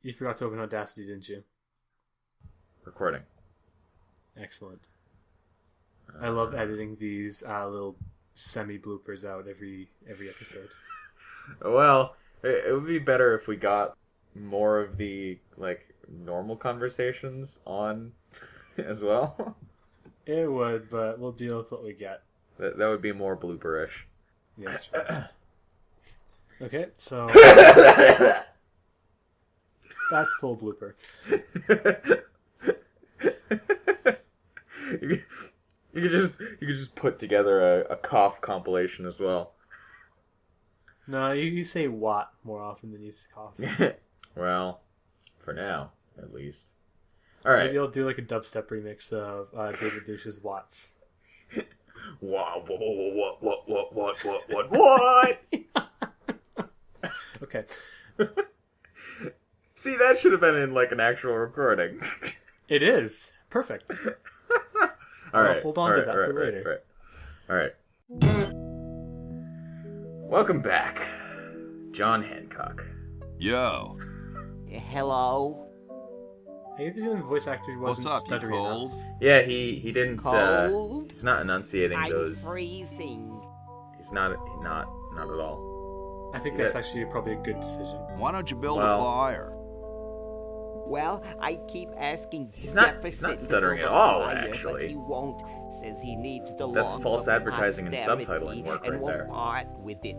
You forgot to open Audacity, didn't you? Recording. Excellent. I love editing these little semi-bloopers out every episode. Well, it would be better if we got more of the, normal conversations on as well. It would, but we'll deal with what we get. That would be more blooper-ish. Yes. Okay, so... Fast full blooper. You could just put together a cough compilation as well. No, you say "what" more often than you say "cough." Well, for now, at least. All right. Maybe I'll do like a dubstep remix of David Douche's "Watts." What? Okay. See, that should have been in an actual recording. It is perfect. All right. Hold on to that for later. All right. Welcome back, John Hancock. Yo. Hello. I get the feeling the voice actor wasn't What's up, you stuttering cold? enough. Yeah, he didn't. Cold? He's not enunciating I'm those. freezing. He's not at all. I think that's actually probably a good decision. Why don't you build Well- a fire? Well, I keep asking He's not Jefferson stuttering to at build a all, fire, actually. But he won't. Says he needs the That's lawn false for advertising and posterity subtitling work and right won't there. part with it.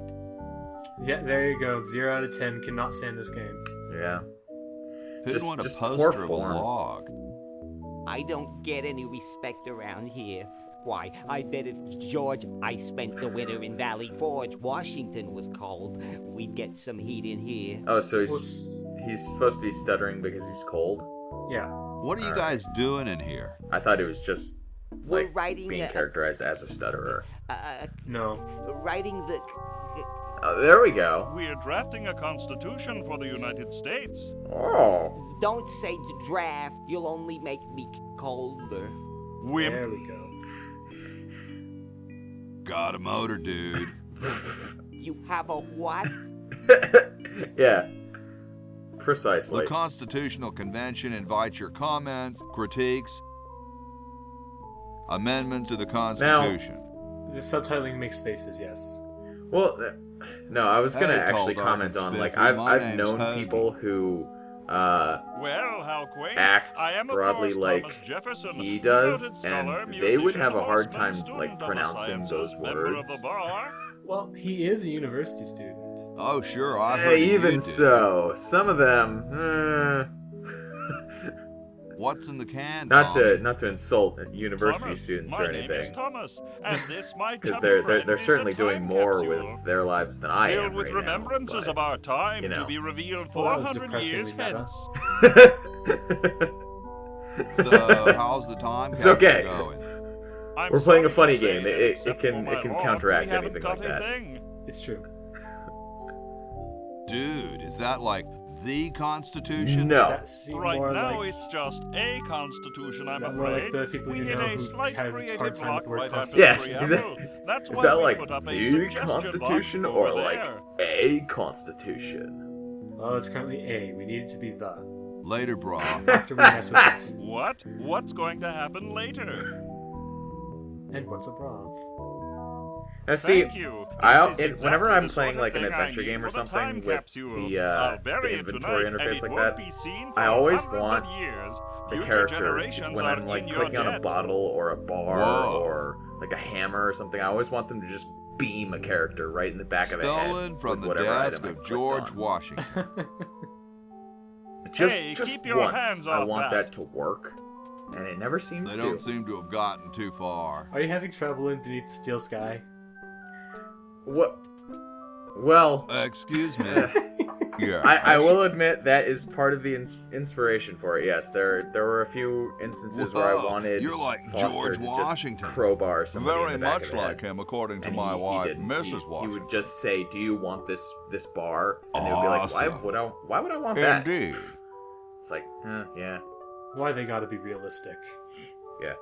Yeah, there you go. 0 out of 10. Cannot stand this game. Yeah. Who'd want a just poster poor of a form. log? I don't get any respect around here. Why, I bet if George I spent the winter in Valley Forge, Washington was cold, we'd get some heat in here. Oh, so Well, he's supposed to be stuttering because he's cold? yeah. What are you guys doing in here? I thought it was just We're writing being characterized as a stutterer. No. writing the... Oh, there we go. We're drafting a constitution for the United States. Oh. Don't say draft, you'll only make me colder. We're There we go. Got a motor, dude. You have a what? Yeah. Precisely. The Constitutional Convention invites your comments, critiques, amendments to the Constitution. The subtitling makes faces, yes. Well, no, I was gonna Hey, actually tall, comment dark, on and spiffy, I've my I've name's known Hoagie. people who well, how quaint. act I am, of broadly course, like Thomas Jefferson, he does, noted scholar, and they would musician, have a hard horseman, time student of the pronouncing sciences, those member words. of the bar. Well, he is a university student. Oh, sure, I heard Even you did. so, some of them. What's in the can, Not Tommy? to insult university Thomas, students my or name is anything, Thomas, and this my because chubby they're friend certainly is a doing time more capsule, with their lives than I filled am with right remembrances now, of our time you know. to be revealed Well, that was 400 years depressingly meta. hence. So, how's the time It's capsule okay. going? I'm We're playing a sorry to funny say game. that It except can- for my it can log, counteract we haven't anything got like that. a thing. It's true. Dude, is that like the Constitution? No. Does that seem Right more now, like... it's just a constitution, I'm More like afraid. the people We you need know a who slight have a creative hard time with block the word right after Yeah, the is preamble. that- That's Is why that we like put up a the suggestion Constitution box or over like there. a Constitution? Well, it's currently A. We need it to be the. Later, brah. After we mess with this. What? What's going to happen later? And what's a bra? Now see, Thank you. I This is whenever exactly I'm the playing sort like of an thing I adventure need game or for the time something with capsule. the I'll bury it inventory tonight, interface and it like won't that, be seen I for always hundreds want of years. the Future character generations when are I'm like in your clicking on a debt. bottle or a bar Whoa. or like a hammer or something. I always want them to just beam a character right in the back of the head Stolen from with the whatever desk item I of clicked George on. Washington. Just Hey, just keep your once, hands I off want that. that to work, and it never seems They to. don't seem to have gotten too far. Are you having trouble in Beneath the Steel Sky? What? Well, Excuse me. Yeah. I will admit that is part of the inspiration for it. Yes, there were a few instances where I Whoa, wanted you're like Foster George to Washington. just crowbar somebody Very in the back much of the like head. him, according to And my he wife, didn't. Mrs. He Washington. would just say, "Do you want this bar?" And they would be like, "Why Awesome. would I? Why would I want that?" Indeed. It's like, yeah, Why they gotta be realistic? yeah.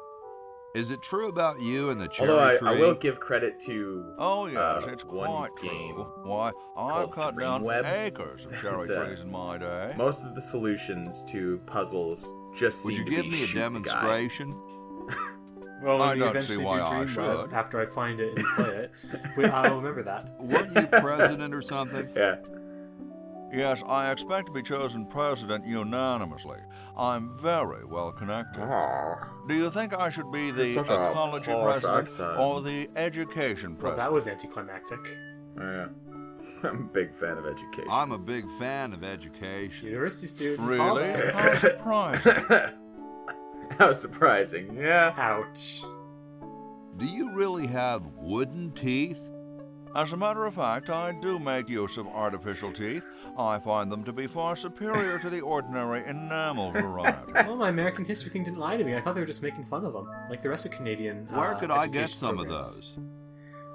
Is it true about you and the cherry Although tree? I will give credit to Oh, yes, it's one quite game true. Why, I've called cut down Dreamweb. acres of cherry That, trees in my day. most of the solutions to puzzles just Would seem you to give be me a shoot the guy. demonstration? Well, when I we don't eventually see do why I Dreamweb, should. after I find it and play it, I'll remember that. Weren't you president or something? Yeah. Yes, I expect to be chosen president unanimously. I'm very well connected. Oh, Do you think I should be the such a ecology posh president accent. or the education Well, president? that was anticlimactic. yeah. I'm a big fan of education. I'm a big fan of education. University student. Really? callback. How surprising. How surprising. Yeah. Ouch. Do you really have wooden teeth? As a matter of fact, I do make use of artificial teeth. I find them to be far superior to the ordinary enamel variety. Well, my American history thing didn't lie to me. I thought they were just making fun of them, like the rest of Canadian. Where could I get education some programs. of those?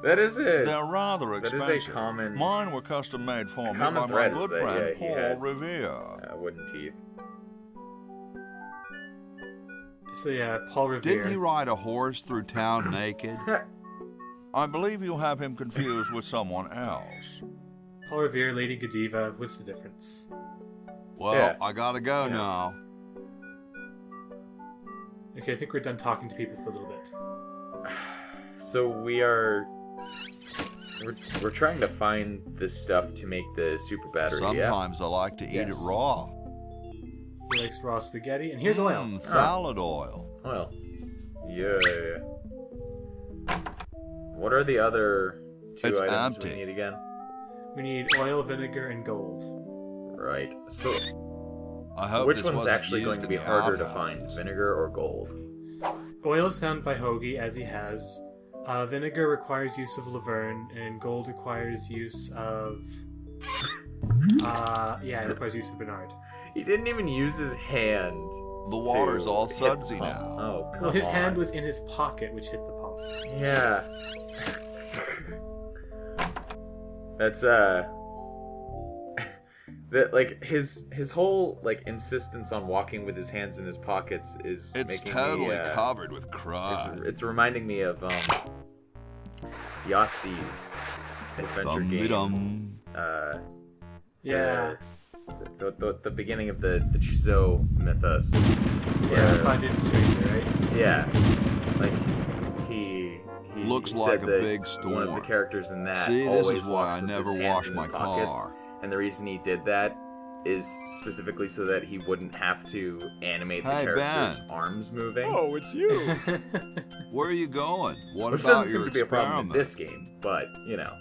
That is it. They're rather That is expensive. a common Mine were custom made for me by common my thread is good that, friend yeah, he Paul had- Revere. wooden teeth. So yeah, Paul Revere. Didn't he ride a horse through town naked? I believe you have him confused with someone else. Paul Revere, Lady Godiva. What's the difference? Well, Yeah. I gotta go Yeah. now. Okay, I think we're done talking to people for a little bit. So we're trying to find the stuff to make the super battery. Yeah. Sometimes I like to eat it Yes. raw. He likes raw spaghetti, and here's oil. Salad oil. Well. Yeah. What are the other two It's items empty. we need again? We need oil, vinegar, and gold. Right. So I hope which this one's wasn't actually used going to in be the harder to find? outhouses. Vinegar or gold? Oil is found by Hoagie, as he has. Vinegar requires use of Laverne, and gold requires use of... it requires use of Bernard. He didn't even use his hand. The water's to all hit sudsy the pump. now. Oh, come Well, his on. hand was in his pocket, which hit the pump. Yeah. That's that like his whole like insistence on walking with his hands in his pockets is It's making totally me, covered with crud. it's reminding me of Yahtzee's adventure game. Dum-de-dum. Yeah. The beginning of the Chizo mythos. Yeah, 5 Days a Stranger, right? Yeah. Like he Looks he like said a that big one of the storm. characters in that See, this always is why walks I with never his hands wash in my his pockets, car. and the reason he did that is specifically so that he wouldn't have to animate the Hey, character's Ben. arms moving. Oh, it's you. Where are you going? What Which about doesn't your seem to be a problem in experiment? this game, but you know,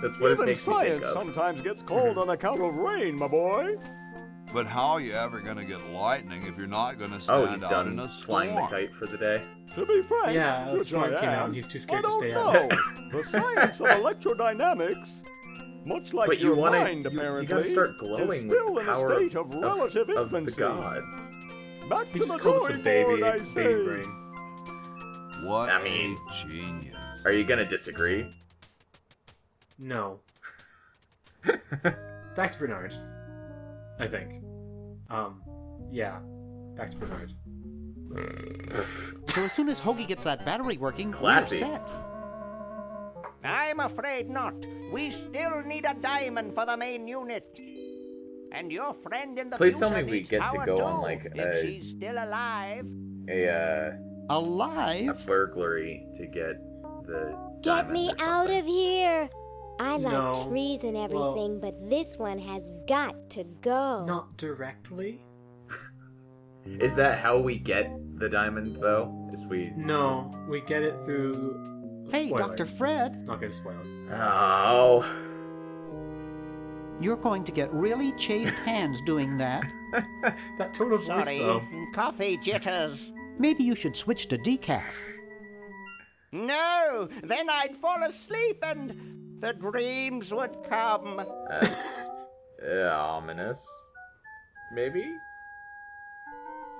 that's what it Even makes me think science of. sometimes gets cold on account of rain, my boy. But how are you ever going to get lightning if you're not going to Oh, stand he's out done in a flying the storm? kite for the day. To be frank, Yeah, the which storm I came out am, and he's too I scared to don't stay know. out. The science of electrodynamics, much like But you your want mind, to, you apparently, gotta start is glowing still with the in a power state of relative of the infancy. gods. Back He to just the called us a drawing baby, board, I baby say. brain. What I mean, a genius. Are you gonna disagree? No. Back to Bernard. I think. Yeah. Back to Bernard. So as soon as Hoagie gets that battery working, Classy. we're set. I'm afraid not. We still need a diamond for the main unit. And your friend in the Please tell future me we needs get to power go too, on, like, if she's still alive. a Alive? burglary to get the Get diamond me or out something. of here! I like No. trees and everything, but this one has got to go. Not directly. Is that how we get the diamond though? Is we No, we get it through. Hey, Spoiler. Dr. Fred, Not gonna spoil it. Oh you're going to get really chafed hands doing that. That tone of voice, Sorry, though. coffee jitters. Maybe you should switch to decaf. No, then I'd fall asleep and the dreams would come. ominous. Maybe?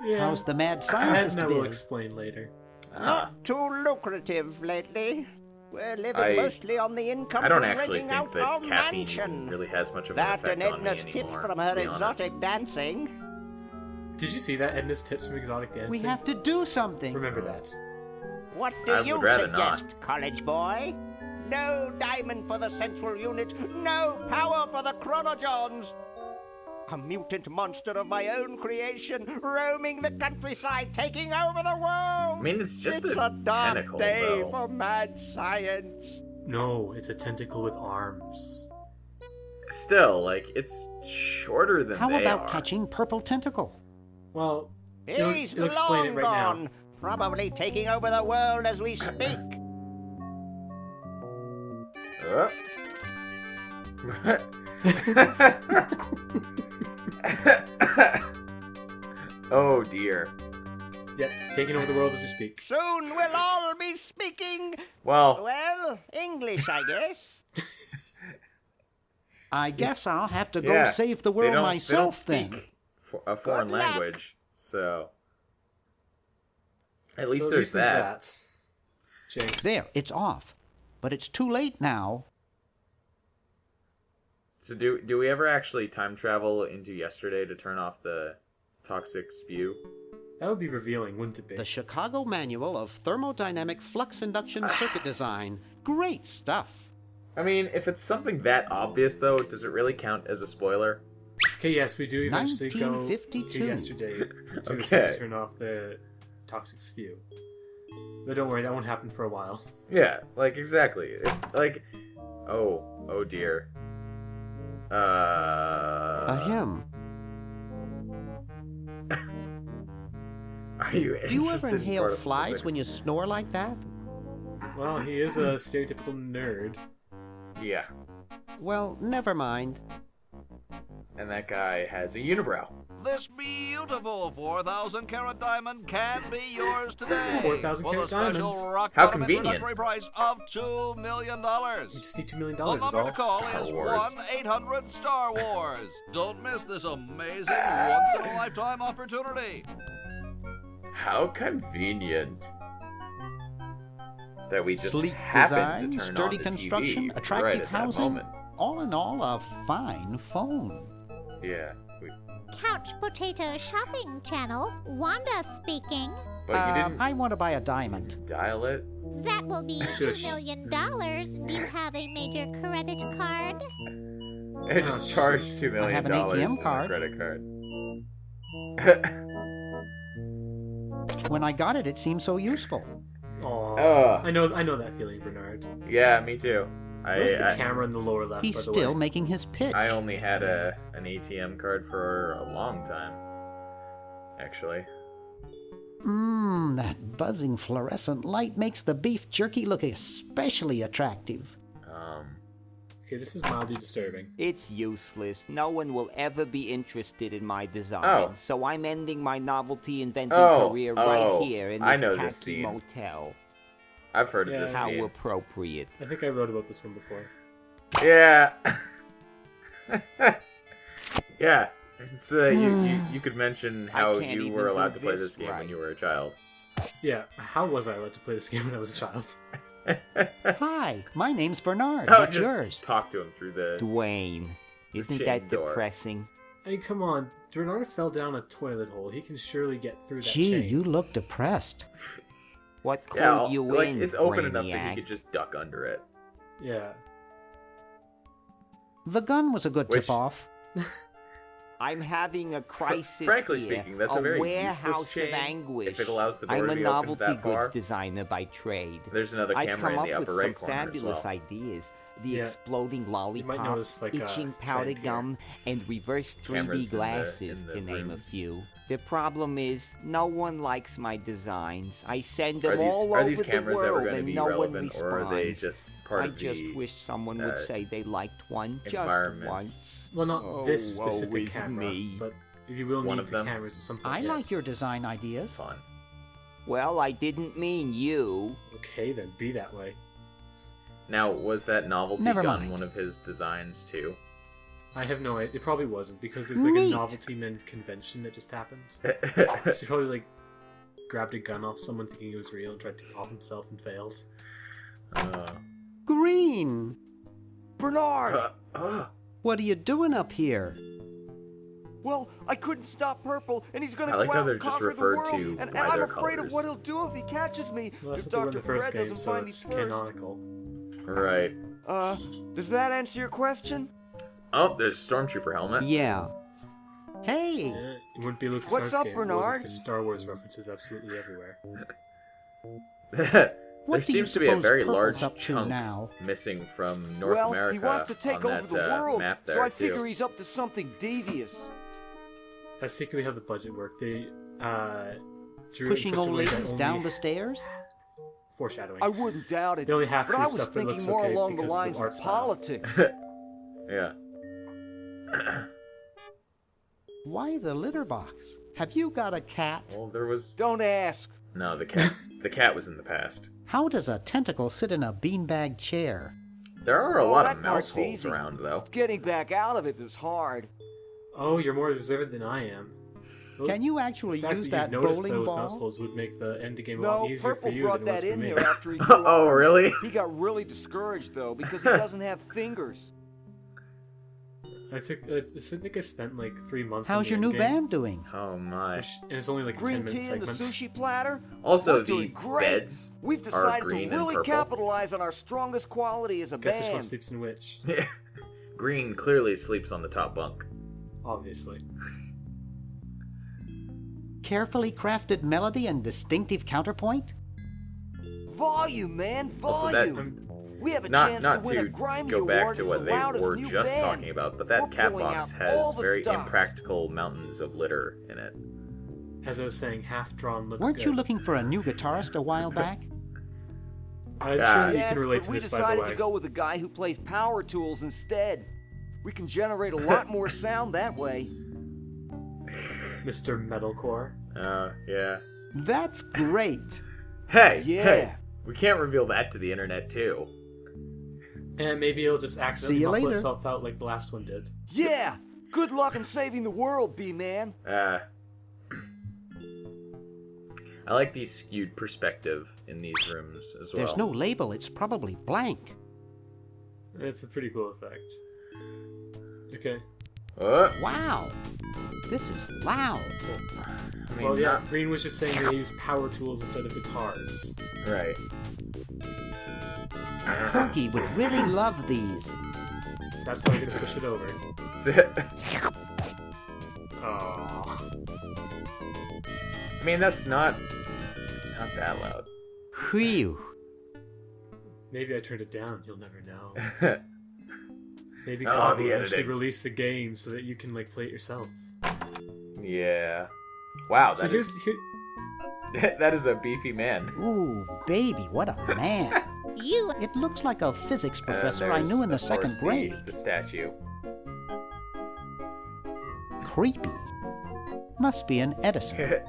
Yeah. How's the mad scientist Edna will biz? explain later. Not too lucrative lately. We're living I- mostly on the income I don't from actually renting think out that our caffeine mansion. really has much of an That effect and on me Edna's tips anymore, from to her be honest. exotic dancing. Did you see that? Edna's tips from exotic dancing? We have to do something. Remember that. What do I you would rather suggest, college boy? No diamond for the central unit, no power for the chronogens. A mutant monster of my own creation, roaming the countryside, taking over the world. I mean, it's just It's a dark tentacle, day though. for mad science. No, it's a tentacle with arms. Still, like, it's shorter than How they about are. catching Purple Tentacle? Well, He's he'll explain long it right gone, now. probably taking over the world as we speak. Oh dear. Yep, taking over the world as we speak. Soon we'll all be speaking, Well, well, English, I guess. I guess I'll have to go yeah, save the they world don't myself speak then. a foreign Good luck. language, so at least So there's that. that. Jinx. There, it's off. But it's too late now. So do we ever actually time travel into yesterday to turn off the toxic spew? That would be revealing, wouldn't it be? The Chicago Manual of Thermodynamic Flux Induction Circuit Design. Great stuff. I mean, if it's something that obvious, though, does it really count as a spoiler? Okay, yes, we do eventually go 1952. to yesterday to Okay. turn off the toxic spew. But don't worry, that won't happen for a while. Yeah, like, exactly. Oh dear. A hymn. Are you Do you ever interested in inhale particle flies physics? when you snore like that? Well, he is a stereotypical nerd. Yeah, Well, never mind. and that guy has a unibrow. This beautiful 4,000-carat diamond can be yours today. 4,000-carat with a special diamonds. rock How bottom convenient. introductory price of $2 million. You just need $2 million, The is number all. to call Star is Wars. 1-800-STAR Wars. Don't miss this amazing once-in-a-lifetime opportunity. How convenient that we just Sleek happened design, to turn sturdy on the construction, TV right attractive at that housing. moment. All in all, a fine phone. Yeah, Couch Potato Shopping Channel, Wanda speaking. but you didn't I want to buy a diamond. dial it. That will be Shush. $2 million. Do you have a major credit card? It just charged $2 million I have an ATM on card. the credit card. When I got it, it seemed so useful. Aw. Ugh. I know that feeling, Bernard. Yeah, me too. Where's the I camera in the lower left, He's by the still way? making his pitch. I only had an ATM card for a long time, actually. That buzzing fluorescent light makes the beef jerky look especially attractive. Okay, this is mildly disturbing. It's useless. No one will ever be interested in my design. Oh. So I'm ending my novelty inventing Oh, career right oh, here in I this know this khaki scene. motel. I've heard Yeah, of this How scene. appropriate. I think I wrote about this one before. Yeah. Yeah. It's, you could mention I how can't you even were allowed do to play this this game when right. you were a child. Yeah, how was I allowed to play this game when I was a child? Hi, my name's Bernard. Oh, What's just yours? talk to him through the... Dwayne, isn't chain that door. depressing? I mean, come on. Bernard fell down a toilet hole. He can surely get through that Gee, chain. you look depressed. What clued Yeah, you like, in, it's open enough that Brainiac? you could just duck under it. Yeah. The gun was a good Which- tip-off. I'm having a crisis frankly here. speaking, that's a very warehouse useless chain of anguish. if it allows the door I'm to a be opened novelty that far. goods designer by trade. There's another I've camera come in up the upper with right some corner as fabulous well. ideas. The Yeah. exploding lollipop, notice, like, a itching powder trend here. gum, and reverse 3D Cameras in the- glasses, in the to name a rooms. few. The problem is, no one likes my designs. I send Are them these, all are over these the cameras ever world, going to and be no one relevant, responds. or are they just part I of just the... wish someone would say they liked one just environment? once. Well, not Oh, this woe specific is camera, me. but you will One need of the them? cameras at some point. I yes. like your design ideas. Fun. Well, I didn't mean you. Okay, then be that way. Now, was that novelty Never gun mind. one of his designs too? I have no idea. It probably wasn't because there's like Neat. a novelty mint convention that just happened. So he probably like grabbed a gun off someone thinking it was real and tried to off himself and failed. Green! Bernard! What are you doing up here? Well, I couldn't stop Purple, and he's gonna I like go how out they're and just conquer the referred world, to and by I'm their afraid of colors. what he'll do if he catches me. Well, that's if what they were in Dr. the first Fred game, doesn't so find me it's first. canonical. Right. Does that answer your question? Oh, there's a stormtrooper helmet. Yeah. Hey! Yeah, it wouldn't be Lucas' What's up, game if it wasn't Bernard? for Star Wars references absolutely everywhere. There What do you seems to be a suppose very Purple's large up to chunk now? missing from North Well, America he wants to take on over that the world, map there so I too. figure he's up to something devious. That's secretly how the budget worked. They drew it in Pushing such a old way that ladies only- down the stairs? Foreshadowing. I wouldn't doubt it, They only half but I drew was stuff that thinking looks more okay along the because of the lines art of style. politics. Yeah. Why the litter box? Have you got a cat? Well, there was Don't ask. no the cat. The cat was in the past. How does a tentacle sit in a beanbag chair? There are a Oh, lot that of mouse part's holes easy. around though. Getting back out of it is hard. Oh, you're more observant than I am. Can you actually The fact use that that you noticed bowling those mouse ball? holes would make the end game a No, lot easier for Purple you brought than it was that for in me. here after he grew Oh, arms. really? He got really discouraged, though, because he doesn't have fingers. I took Sidnica spent like 3 months. How's on your the new end game, band doing? Oh my. and it's only like a Green 10-minute tea and the segment. sushi platter? Also, We're the doing great. beds We've are decided to green and really purple. capitalize on our strongest quality as a Guess which one band. sleeps in which? Green clearly sleeps on the top bunk. Obviously. Carefully crafted melody and distinctive counterpoint? Volume, man, Also, that- volume. We have a Not chance not to win a to Grammy go back Award to as what the they loudest were new just band. talking about, but that We're cat pulling box out has all the very stops. impractical mountains of litter in it. As I was saying, half-drawn looks Weren't good. you looking for a new guitarist a while back? I'm Yeah. sure you Yes, can relate but to we this, by the decided way. to go with a guy who plays power tools instead. We can generate a lot more sound that way. Mr. Metalcore. Yeah. That's great. Hey, Yeah. hey, we can't reveal that to the internet too. And maybe it'll just accidentally See you muffle later. itself out like the last one did. Yeah! Good luck in saving the world, B-Man. I like the skewed perspective in these rooms as well. There's no label, it's probably blank. It's a pretty cool effect. Okay. Wow. This is loud. I mean, Well, yeah, not- Green was just saying they use power tools instead of guitars. Right. Pookie would really love these. That's why I'm gonna push it over. Oh. I mean, it's not that loud. Whew. Maybe I turned it down. You'll never know. Maybe Oh, God the will eventually editing. release the game so that you can like play it yourself. Yeah. Wow, So that here's is here, that is a beefy man. Ooh, baby, what a man. You It looks like a physics And professor I there's, knew in the of course, second grade. The statue. Creepy. Must be an Edison.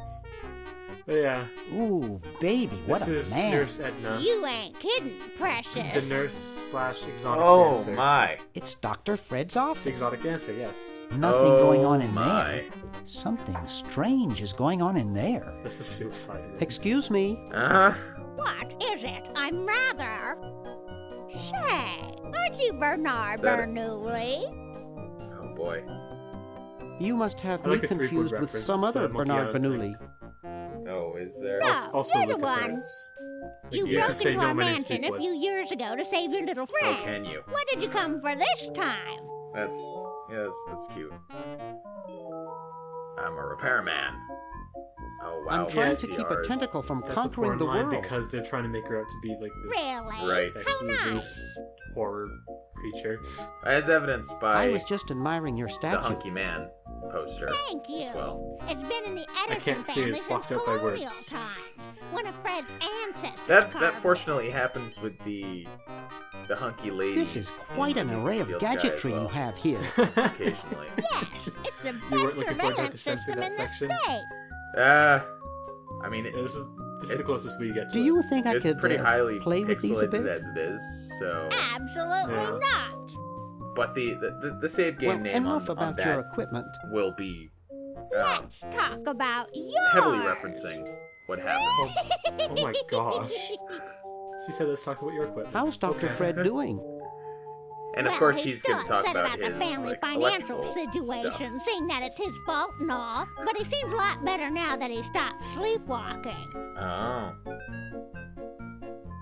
yeah. Ooh, baby, what This a is man. Nurse Edna, you ain't kidding, precious. the nurse/exotic Oh dancer. my. It's Dr. Fred's The office. exotic dancer, yes. Nothing going on in my. there. Something strange is going on in there. That's the suicide room. Excuse me. Uh-huh. What is it? I'm rather. Say, aren't you Bernard That- Bernoulli? Oh boy. You must have I me like the three-chord confused with reference some to other Monkey Bernard Island Bernoulli. Oh, is there? No. Also, you're the Lucas one. Arts. You you can broke say into no, our my name's mansion a Fleetwood. few years ago to save your little friend. Oh, can you? What did you come for this time? That's cute. I'm a repairman. Oh wow. I'm trying Yeah, to keep a CRs. tentacle from That's conquering a the porn line world. because they're trying to make her out to be like this Really? Right. sexy, How nice. loose horror creature. As evidenced by I was just admiring your the statue. Hunky Man poster. Thank you. As well. It's been in the I Edison can't see it, family it's since blocked out by colonial words. times. One of Fred's ancestors. That carved fortunately happens with the hunky lady. This is quite an array of gadgetry you have here. Occasionally. Yes, it's the You weren't best looking for that to surveillance censor system that in the section? state. I mean, Yeah, this is the It's- closest we get to Do it. you think I it's could pretty highly play with these a pixelated bit? as it is. So, Absolutely Yeah. not. but the save game Well, name enough on about that your equipment. will be Let's talk about yours. heavily referencing what happened. Oh my gosh. She said let's talk about your equipment. How's Dr. Okay. Fred doing? And of Well, course he's he's still going to talk upset about the his family like, financial electrical situation, stuff. seeing that it's his fault and all. But he seems a lot better now that he stopped sleepwalking. Oh.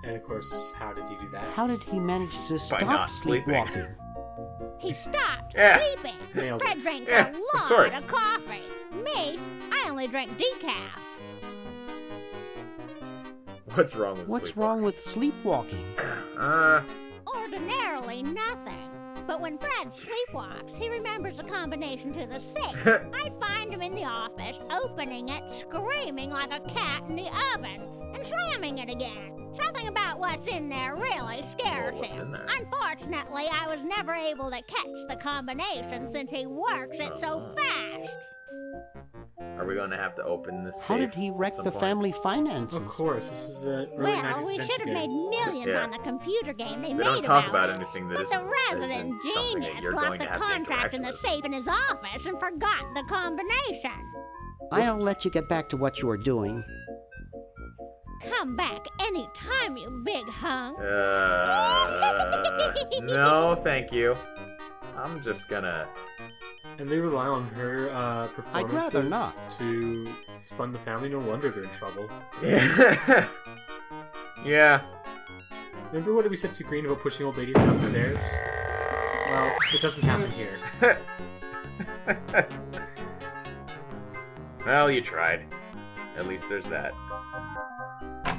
And of course, how did he do that? How did he manage to By stop not sleeping. sleepwalking? He stopped Yeah. sleeping. Nailed Fred it. drinks Yeah, a of lot course. of coffee. Me, I only drink decaf. What's wrong with What's sleepwalking? wrong with sleepwalking? Ordinarily nothing. But when Fred sleepwalks, he remembers a combination to the safe. I find him in the office, opening it, screaming like a cat in the oven, and slamming it again. Something about what's in there really scares Oh, what's him. in there? Unfortunately, I was never able to catch the combination since he works it so fast. Are we going to have to open this How safe did he at wreck some the point? family finances? Of course, this is a early 90s Well, we adventure should have made game. millions Yeah. on the computer game they They made don't talk about about us. anything that But the isn't resident something that genius you're going left to the have to contract interact in the with. safe in his office and forgot the combination. I'll let you get back to what you were doing. Come back any time, you big hunk. No, thank you. I'm just gonna... And they rely on her performances rather not. to fund the family. No wonder they're in trouble. Yeah. Yeah. Remember what we said to Green about pushing old ladies down the stairs? Well, it doesn't happen here. Well, you tried. At least there's that.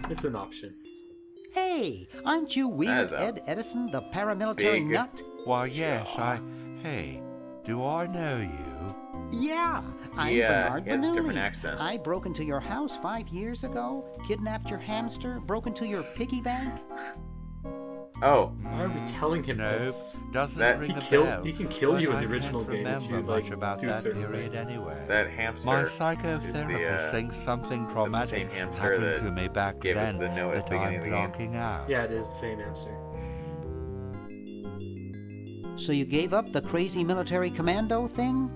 It's an option. Hey, aren't you That Weird is a Ed Edison, the paramilitary big nut? Why, yes, Hey, do I know you? Yeah, I'm Yeah, Bernard he has a different Bernoulli. accent. I broke into your house 5 years ago, kidnapped your hamster, broke into your piggy bank. Oh, Why are we telling him Nope, this? doesn't That- ring He a kill- bell. he can kill but you in I the original can't game if you, remember like, much about do that certain period things. anyway. that hamster. My is psychotherapist the, thinks something same traumatic hamster happened that to me back gave us then the note at that the beginning of I'm the game. blocking out. Yeah, it is the same answer. So you gave up the crazy military commando thing?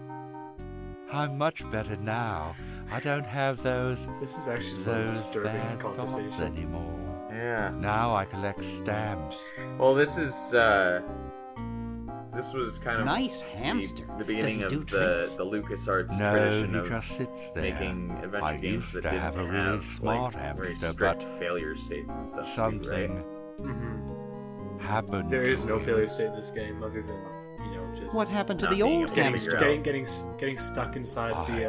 I'm much better now. I don't have those This is actually slightly those disturbing bad thoughts conversation. anymore. Yeah. Now I collect stamps. Well, this was kind of Nice hamster. the beginning Does he do of tricks? the LucasArts No, tradition he of just sits there. making adventure I games used that to didn't have a really have smart like, very hamster, strict but failure states and stuff. too, something Mm-hmm. happened. There is to no him. failure state in this game other than, just What happened to Not the being old able to hamster? figure out. getting stuck inside the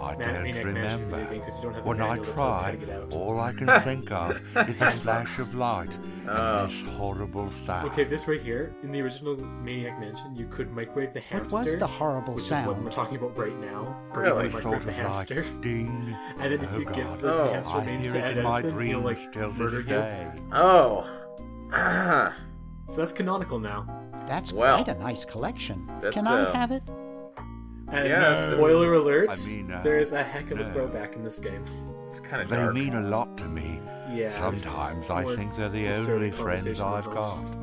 I Maniac don't Mansion remember. video game because you don't have the When I manual that tells you how try, to get out. all I can think of is a flash of light Oh. and this horrible sound. Okay, this right here, in the original Maniac Mansion, you could microwave the hamster. What was the horrible which is what we're sound? talking about right now. Really? You Sort microwave of the hamster. like ding. And then if Oh, you give God. the Oh. hamster I names hear to it Ed in my Edison, he'll dreams like till murder this you. day. Oh. Ah. So that's canonical now. That's Well, quite a nice collection. that's, Can I have it? And Yes. spoiler alert, I mean, there's a heck of a no. throwback in this game. It's kind of They dark. mean a lot to me. Yeah. Sometimes I more think they're the disturbing only friends conversation I've than got. most.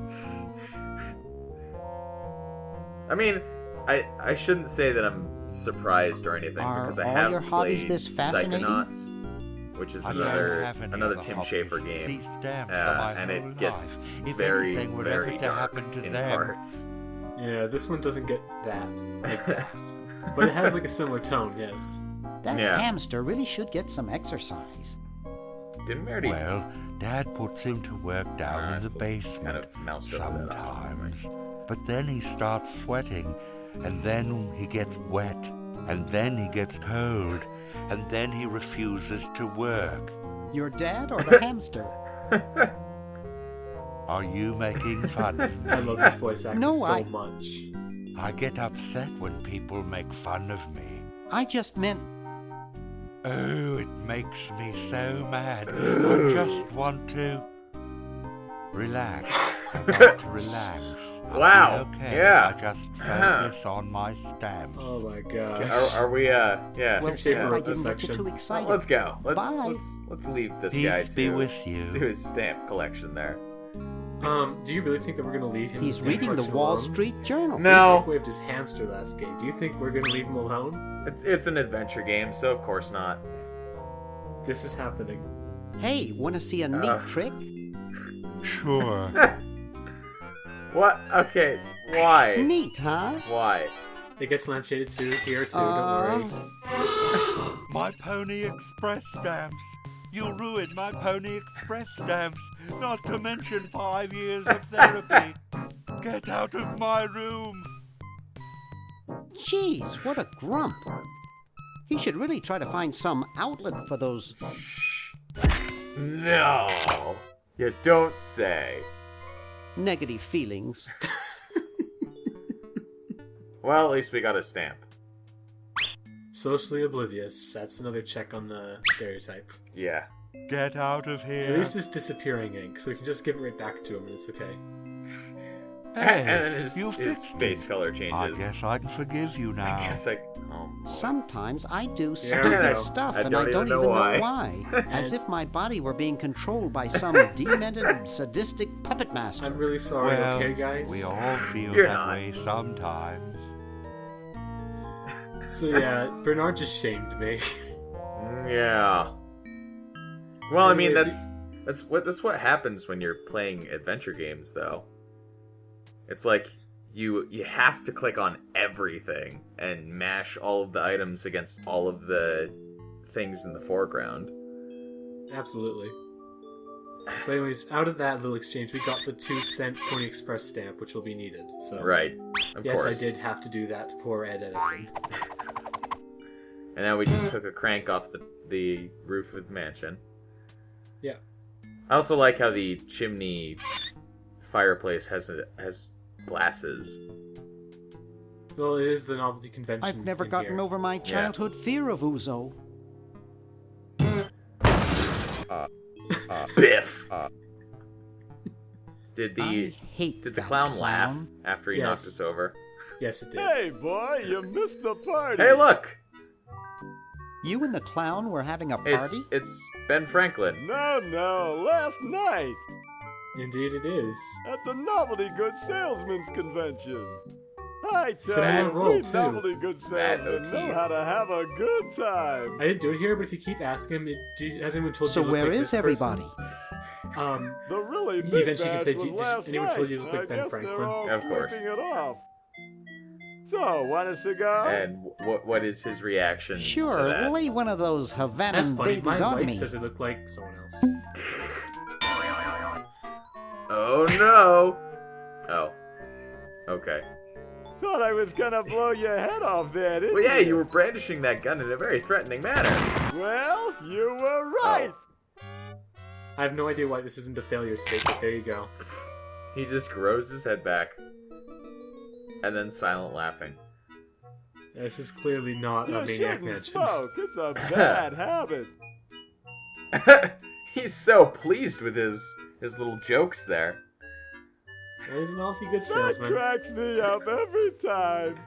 I mean, I shouldn't say that I'm surprised or anything Are because I all have your hobbies played this fascinating? Psychonauts, which is I don't have any another other Tim hobbies. Schafer game, These stamps are my and whole it gets life. If very anything were very ever to dark happen to in them, parts. Yeah, this one doesn't get that like that, but it has like a similar tone. Yes. That Yeah. hamster really should get some exercise. Didn't we already well, Dad puts him to work down in the kind basement of moused over that sometimes. But then he starts sweating, and then he gets wet, and then he gets cold, and then he refuses to work. Your dad or the hamster? Are you making fun of me? I love this voice actor No, so I- much. I get upset when people make fun of me. I just meant Oh, it makes me so mad. I just want to relax. I want to relax. I'll Wow, be okay yeah. if I just Uh-huh. focus on my stamps. Oh my gosh. Are we yeah. Tim well, Schafer I wrote this didn't get you section. too excited. Let's go. Bye. Let's leave this guy Peace be to with you. his stamp collection there. Do you really think that we're gonna leave him? He's in the reading the collection Wall alone? Street Journal. No, He microwaved his hamster last game. Do you think we're gonna leave him alone? it's an adventure game, so of course not. This is happening. Hey, want to see a neat trick? Sure. What? Okay, Why? Neat, huh? Why? It gets lampshaded too here too. Don't worry. My Pony Express stamps. You ruined my Pony Express stamps. Not to mention 5 years of therapy. Get out of my room. Jeez, what a grump. He should really try to find some outlet for those... No, you don't say. negative feelings. Well, at least we got a stamp. Socially oblivious. That's another check on the stereotype. Yeah. Get out of At here. least it's disappearing ink, so we can just give it right back to him and it's okay. And then you his fixed face it. color I changes. guess I can forgive you now. I guess like, oh. Sometimes I do There we stupid go. stuff I and don't I don't even even know know why. why. As if my body were being controlled by some demented, sadistic puppet master. I'm really sorry, Well, okay, guys? we all feel You're that not. way sometimes. So yeah, Bernard just shamed me. Yeah. Well, I mean, Anyways, that's what happens when you're playing adventure games, though. It's like you have to click on everything and mash all of the items against all of the things in the foreground. Absolutely. But anyways, out of that little exchange, we got the 2-cent Pony Express stamp, which will be needed. So Right. Of yes, course. I did have to do that to poor Ed Edison. And now we just took a crank off the roof of the mansion. Yeah. I also like how the chimney fireplace has glasses. Well, it is the novelty convention. I've never in gotten here. over my childhood fear of Uzo. Biff. Did I the hate did the that clown laugh clown. after he Yes. knocked us over? Yes, it did. Hey, boy, you missed the party. Hey, look! You and the clown were having a party? It's Ben Franklin. No, last night Indeed, it is. at the Novelty Good Salesman's Convention. I tell Similar you, role, we too. Novelty Good Salesmen OT. know how to have a good time. I didn't do it here, but if you keep asking him, has anyone told So you to look where like is this person? everybody? The really big Eventually you can bash say, was last anyone night. told you to look like I Ben guess Franklin? they're all Of course. sleeping it off. So, want a cigar? And what is his reaction to Sure, that? lay one of those That's Havanan funny. babies My on wife me. says it looked like someone else. Oh no! Oh. Okay. Thought I was gonna blow your head off there, didn't Well, yeah, you? you were brandishing that gun in a very threatening manner. Well, you were right. I have no idea why this isn't a failure state, but there you go. He just grows his head back. And then silent laughing. This is clearly not You a Maniac shouldn't Mansion. smoke. It's a bad habit. He's so pleased with his little jokes there. Well, he's an awfully good That salesman. cracks me up every time.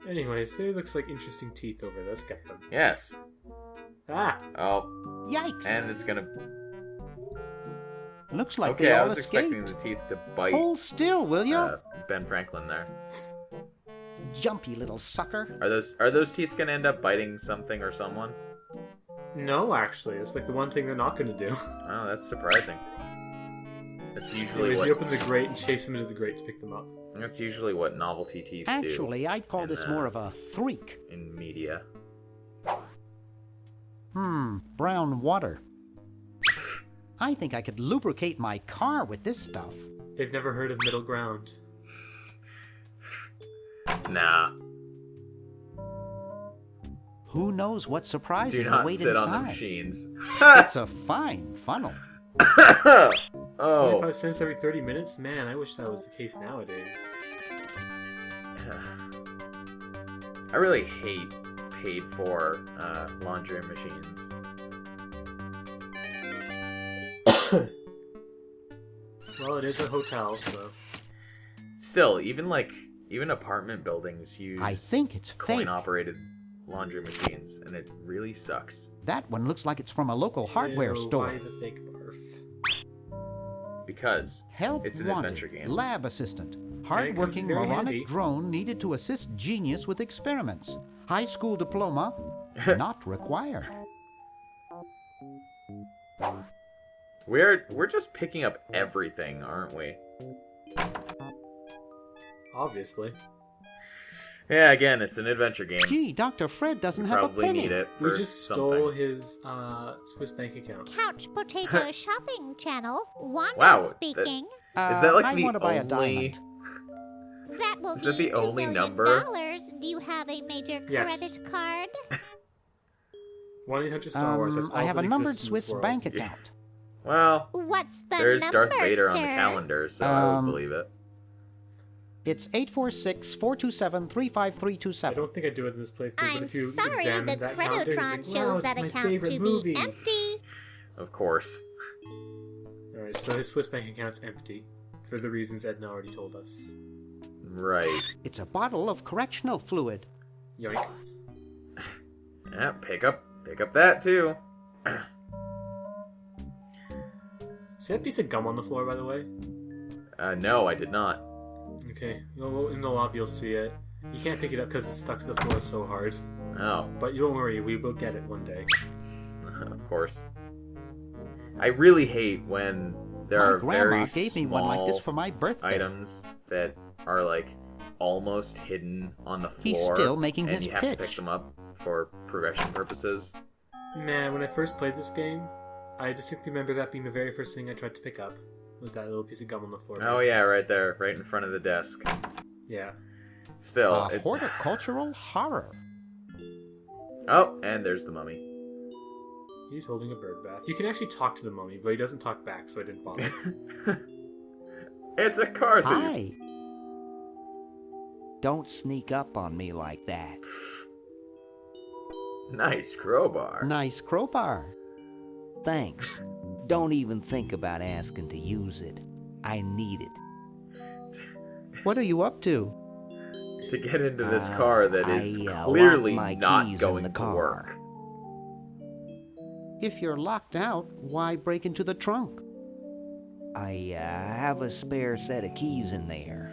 Anyways, there looks like interesting teeth over there. Let's get them. Yes. Ah! Oh, Yikes! and it's gonna... Looks like Okay, they I all was expecting escaped. the teeth to bite Hold still, will you? Ben Franklin there. Jumpy little sucker. Are those teeth gonna end up biting something or someone? No, actually. It's like the one thing they're not going to do. Oh, that's surprising. That's usually Anyways, what... you open the grate and chase them into the grate to pick them up. That's usually what novelty teeth Actually, I'd call in, this more of a threak. do in media. Brown water. I think I could lubricate my car with this stuff. They've never heard of middle ground. Nah. Who knows what surprises Do not await sit on the inside? machines. It's a fine funnel. Oh. 25 cents every 30 minutes? Man, I wish that was the case nowadays. I really hate paid for laundry machines. Well, it is a hotel, so... Still, even apartment buildings use I think it's fake. coin-operated laundry machines, and it really sucks. That one looks like it's from a local hardware Ew, store. Why the fake barf? Because Help it's an wanted. adventure game. Lab assistant. comes Hardworking very moronic handy. drone needed to assist genius with experiments. High school diploma not required. We're just picking up everything, aren't we? Obviously. Yeah, again, it's an adventure game. Gee, Dr. Fred doesn't have a Probably penny. need it We for just something. stole his Swiss bank account. Couch Potato Shopping Channel. Wanda Wow, speaking. Is that like I the want to buy a only- diamond. That will Is be that the $2 only million. number? Do you have a major Yes. credit card? 1-800 Star Wars. That's all I have a that numbered exists in this Swiss world. bank account. Well, What's the there's number, Darth Vader on the sir? calendar, so I would Um, believe it. It's 846-427-35327. I don't think I do it in this playthrough, but I'm if you sorry, examine the that calendar, it's Credotron like, wow, shows it's that my account favorite to movie. be empty. Of course. Alright, so his Swiss bank account's empty. For the reasons Edna already told us. Right. It's a bottle of correctional fluid. Yoink. Yeah, pick up that too. See that piece of gum on the floor, by the way? No, I did not. Okay, in the lobby you'll see it. You can't pick it up because it's stuck to the floor so hard. Oh, But don't worry, we will get it one day. of course. I really hate when there My are grandma very gave me one like this small for my birthday. items that are like almost hidden on the floor. He's still making and his you have to pitch. pick them up for progression purposes. Man, when I first played this game, I distinctly remember that being the very first thing I tried to pick up. Was that little piece of gum on the floor. Oh yeah, right there, right in front of the desk. Yeah. Still, A horticultural horror. oh, and there's the mummy. He's holding a bird bath. You can actually talk to the mummy, but he doesn't talk back, so I didn't bother. It's a car thief. Hi. Don't sneak up on me like that. Nice crowbar. Nice crowbar. Thanks. Don't even think about asking to use it. I need it. What are you up to? To get into this car that is I clearly locked my not keys going in the to car. work. If you're locked out, why break into the trunk? I have a spare set of keys in there.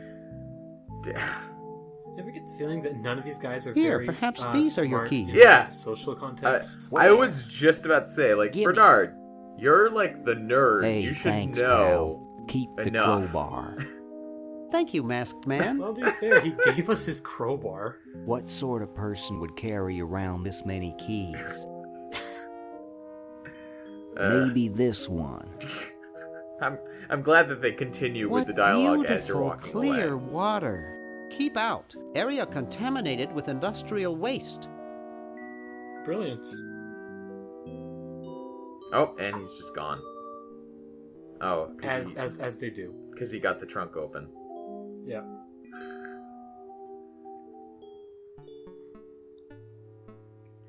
Ever get the feeling that none of these guys are Here, very perhaps these are your smart keys. in Yeah. the social context? I was just about to say, like, Gimme. Bernard, you're like the nerd. Hey, you should thanks, know. pal. Keep the enough. crowbar. Thank you, masked man. Well, to be fair, he gave us his crowbar. What sort of person would carry around this many keys? Maybe this one. I'm glad that they continue What with the dialogue as you're beautiful, walking clear away. water. Keep out. Area contaminated with industrial waste. Brilliant. Oh, and he's just gone. Oh, As they do. because he got the trunk open. Yeah.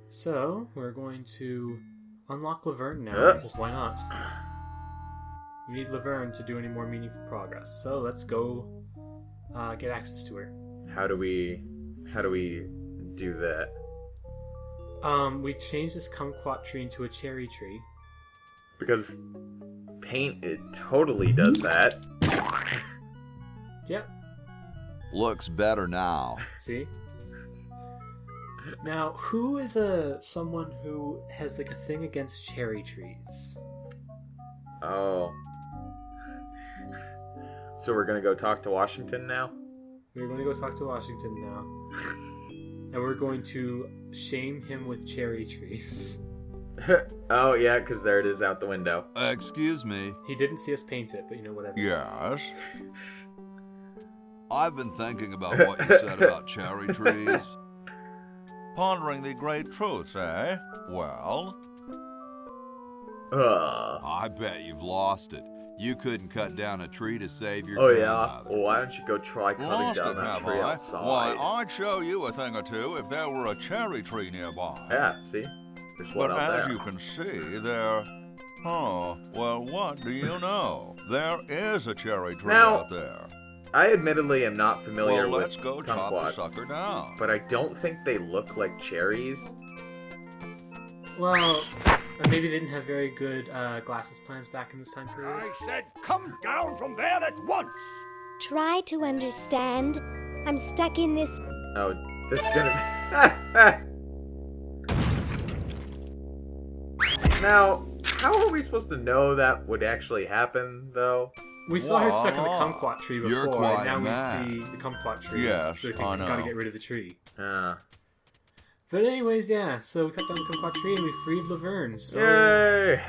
So, we're going to unlock Laverne now, because why not? We need Laverne to do any more meaningful progress. So, let's go get access to her. How do we do that? We changed this kumquat tree into a cherry tree. Because paint, it totally does that. Yep. Looks better now. See? Now, who is someone who has like a thing against cherry trees? Oh. So we're gonna go talk to Washington now? We're going to go talk to Washington now. And we're going to shame him with cherry trees. Oh yeah, because there it is out the window. Excuse me. He didn't see us paint it, but you know, whatever. Yes? I've been thinking about what you said about cherry trees. Pondering the great truths, eh? Well, I bet you've lost it. You couldn't cut down a tree to save your Oh yeah? grandmother. Well, why don't you go try cutting Lost down it, that have tree I? outside? Why, I'd show you a thing or two if there were a cherry tree nearby. Yeah, see? There's one But out as there. you can see, there... Oh, well, what do you know? There is a cherry tree Now, out there. I admittedly am not familiar Well, with let's go chop the kumquats, sucker down. but I don't think they look like cherries. Well, maybe they didn't have very good glasses plans back in this time period. I said, come down from there at once! Try to understand. I'm stuck in this. Oh, this is gonna be... Now, how are we supposed to know that would actually happen, though? We saw her stuck in the Voila. kumquat tree You're before, quite and now mad. we see the kumquat tree. Yes, so we I think we gotta know. get rid of the tree. Yeah. But anyways, yeah, so we cut down the kumquat tree and we freed Laverne. So Yay!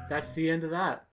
that's the end of that.